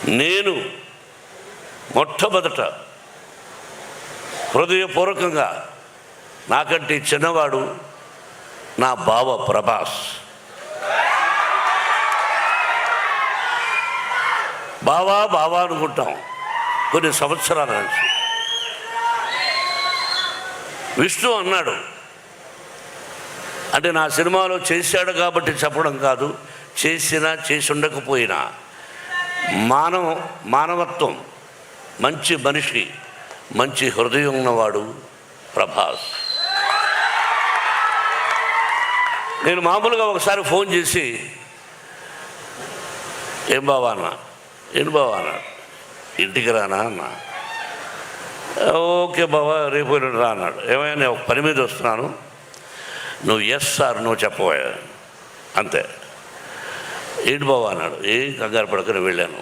నేను మొట్టమొదట హృదయపూర్వకంగా నాకంటే చిన్నవాడు నా బావ ప్రభాస్. బావా బావా అనుకుంటాం కొన్ని సంవత్సరాల నుంచి. విష్ణు అన్నాడు, అంటే నా సినిమాలో చేశాడు కాబట్టి చెప్పడం కాదు, చేసినా చేసి ఉండకపోయినా మానవత్వం, మంచి మనిషి, మంచి హృదయం ఉన్నవాడు ప్రభాస్. నేను మామూలుగా ఒకసారి ఫోన్ చేసి ఏం బావా అన్నా, ఏం బావా అన్నా, ఇంటికి రానా అన్నా. ఓకే బావా రేపు రా అన్నాడు. ఏమైనా నేను ఒక పని మీద వస్తున్నాను, నువ్వు ఎస్ సార్ నువ్వు చెప్పబోయా అంతే. ఏంటి బావా అన్నాడు. ఏం కంగారు పడకని వెళ్ళాను.